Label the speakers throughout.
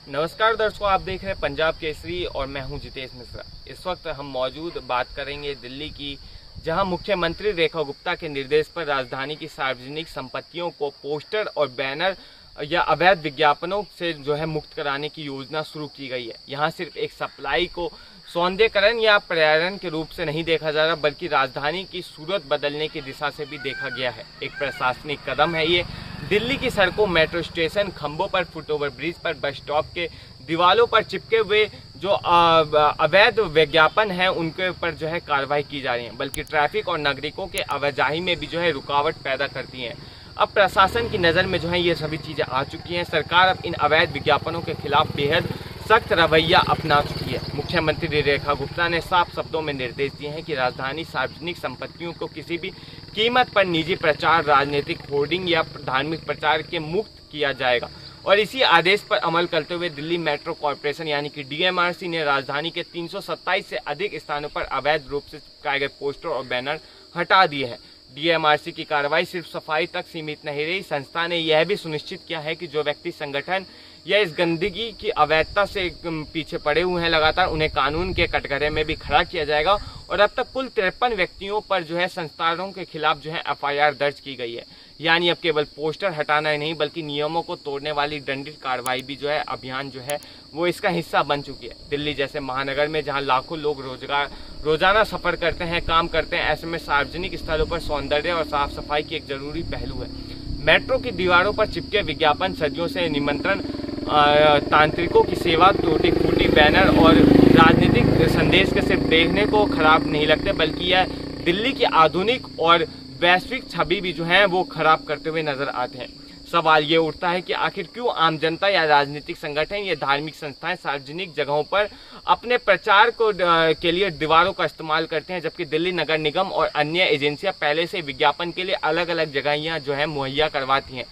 Speaker 1: नमस्कार दर्शकों, आप देख रहे हैं पंजाब केसरी और मैं हूं जितेश मिश्रा। इस वक्त हम मौजूद बात करेंगे दिल्ली की, जहां मुख्यमंत्री रेखा गुप्ता के निर्देश पर राजधानी की सार्वजनिक संपत्तियों को पोस्टर और बैनर या अवैध विज्ञापनों से मुक्त कराने की योजना शुरू की गई है। यहां सिर्फ एक सप्लाई को सौंदर्यकरण या पर्यावरण के रूप से नहीं देखा जा रहा, बल्कि राजधानी की सूरत बदलने की दिशा से भी देखा गया है। एक प्रशासनिक कदम है ये। दिल्ली की सड़कों, मेट्रो स्टेशन, खंभों पर, फुटओवर ब्रिज पर, बस स्टॉप के दीवारों पर चिपके हुए जो अवैध विज्ञापन है उनके ऊपर कार्रवाई की जा रही है, बल्कि ट्रैफिक और नागरिकों के आवाजाही में भी रुकावट पैदा करती है। अब प्रशासन की नज़र में ये सभी चीज़ें आ चुकी हैं। सरकार अब इन अवैध विज्ञापनों के खिलाफ बेहद सख्त रवैया अपना चुकी है। मुख्यमंत्री रेखा गुप्ता ने साफ शब्दों में निर्देश दिए हैं कि राजधानी सार्वजनिक संपत्तियों को किसी भी कीमत पर निजी प्रचार, राजनीतिक होर्डिंग या धार्मिक प्रचार के मुक्त किया जाएगा। और इसी आदेश पर अमल करते हुए दिल्ली मेट्रो कॉरपोरेशन यानी कि डीएमआरसी ने राजधानी के 327 से अधिक स्थानों पर अवैध रूप से चिपकाए गए पोस्टर और बैनर हटा दिए हैं। डीएमआरसी की कार्रवाई सिर्फ सफाई तक सीमित नहीं रही। संस्था ने यह भी सुनिश्चित किया है कि जो व्यक्ति संगठन या इस गंदगी की अवैधता से पीछे पड़े हुए हैं लगातार, उन्हें कानून के कटघरे में भी खड़ा किया जाएगा। और अब तक कुल 53 व्यक्तियों पर संस्थानों के खिलाफ एफआईआर दर्ज की गई है। यानी अब केवल पोस्टर हटाना ही नहीं, बल्कि नियमों को तोड़ने वाली दंडित कार्रवाई भी अभियान वो इसका हिस्सा बन चुकी है। दिल्ली जैसे महानगर में जहां लाखों लोग रोजाना सफर करते हैं, काम करते हैं, ऐसे में सार्वजनिक स्थलों पर सौंदर्य और साफ सफाई की एक जरूरी पहलू है। मेट्रो की दीवारों पर चिपके विज्ञापन सदियों से निमंत्रण, तांत्रिकों की सेवा, टूटी फूटी बैनर और राजनीतिक संदेश के सिर्फ देखने को खराब नहीं लगते, बल्कि यह दिल्ली की आधुनिक और वैश्विक छवि भी वो खराब करते हुए नजर आते हैं। सवाल ये उठता है कि आखिर क्यों आम जनता या राजनीतिक संगठन या धार्मिक संस्थाएं सार्वजनिक जगहों पर अपने प्रचार के लिए दीवारों का इस्तेमाल करते हैं, जबकि दिल्ली नगर निगम और अन्य एजेंसियां पहले से विज्ञापन के लिए अलग अलग जगह मुहैया करवाती हैं।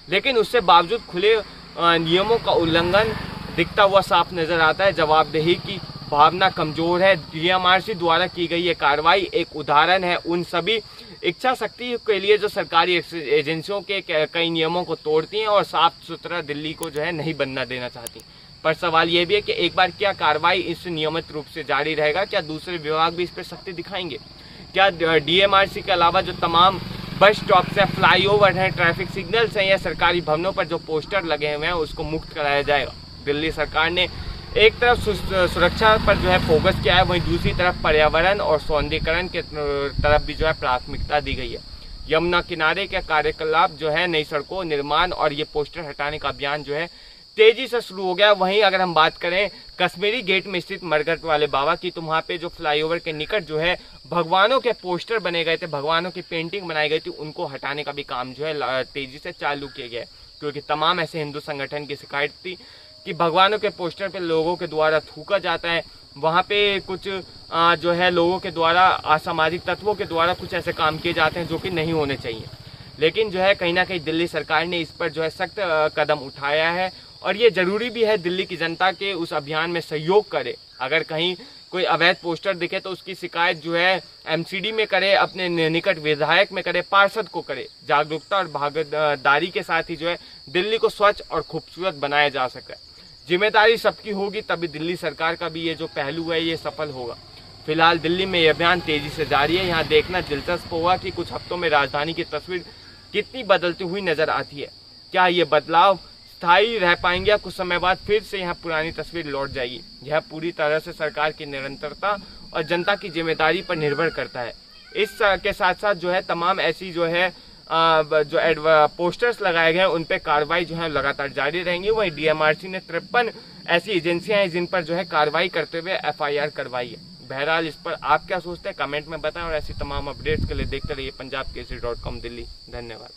Speaker 1: लेकिन उससे बावजूद खुले नियमों का उल्लंघन दिखता हुआ साफ नजर आता है। जवाबदेही की भावना कमजोर है। डीएमआरसी द्वारा की गई ये कार्रवाई एक उदाहरण है उन सभी इच्छा शक्ति के लिए जो सरकारी एजेंसियों के कई नियमों को तोड़ती हैं और साफ सुथरा दिल्ली को नहीं बनना देना चाहती। पर सवाल ये भी है कि एक बार क्या कार्रवाई इस नियमित रूप से जारी रहेगा? क्या दूसरे विभाग भी इस पर सख्ती दिखाएंगे? क्या डीएमआरसी के अलावा जो तमाम बस स्टॉप है, फ्लाईओवर हैं, ट्रैफिक सिग्नल्स हैं या सरकारी भवनों पर जो पोस्टर लगे हुए हैं उसको मुक्त कराया जाएगा? दिल्ली सरकार ने एक तरफ सुरक्षा पर फोकस किया है, वहीं दूसरी तरफ पर्यावरण और सौंदर्यीकरण के तरफ भी प्राथमिकता दी गई है। यमुना किनारे के कार्यकलाप नई सड़कों निर्माण और ये पोस्टर हटाने का अभियान तेजी से शुरू हो गया। वहीं अगर हम बात करें कश्मीरी गेट में स्थित मरघट वाले बाबा की, तो वहां पे जो फ्लाईओवर के निकट भगवानों के पोस्टर बने गए थे, भगवानों की पेंटिंग बनाई गई थी, उनको हटाने का भी काम तेजी से चालू किया गया है। क्योंकि तमाम ऐसे हिंदू संगठन की शिकायत थी कि भगवानों के पोस्टर पे लोगों के द्वारा थूका जाता है, वहाँ पे कुछ लोगों के द्वारा, असामाजिक तत्वों के द्वारा कुछ ऐसे काम किए जाते हैं जो कि नहीं होने चाहिए। लेकिन कहीं ना कहीं दिल्ली सरकार ने इस पर सख्त कदम उठाया है और ये जरूरी भी है दिल्ली की जनता के उस अभियान में सहयोग करे। अगर कहीं कोई अवैध पोस्टर दिखे तो उसकी शिकायत एमसीडी में करे, अपने निकट विधायक में करे, पार्षद को करे। जागरूकता और भागीदारी के साथ ही दिल्ली को स्वच्छ और खूबसूरत बनाया जा सके। जिम्मेदारी सबकी होगी, तभी दिल्ली सरकार का भी ये जो पहलू है ये सफल होगा। फिलहाल दिल्ली में ये अभियान तेजी से जारी है। यहाँ देखना दिलचस्प होगा कि कुछ हफ्तों में राजधानी की तस्वीर कितनी बदलती हुई नजर आती है। क्या ये बदलाव स्थायी रह पाएंगे या कुछ समय बाद फिर से यहाँ पुरानी तस्वीर लौट जाएगी? यह पूरी तरह से सरकार की निरंतरता और जनता की जिम्मेदारी पर निर्भर करता है। इस के साथ साथ तमाम ऐसी पोस्टर्स लगाए गए हैं उन पे कार्रवाई लगातार जारी रहेंगी। वहीं डीएमआरसी ने 53 ऐसी एजेंसियां हैं जिन पर कार्रवाई करते हुए एफआईआर करवाई है। बहरहाल इस पर आप क्या सोचते हैं कमेंट में बताएं और ऐसी तमाम अपडेट्स के लिए देखते रहिए पंजाब केसरी.com दिल्ली। धन्यवाद।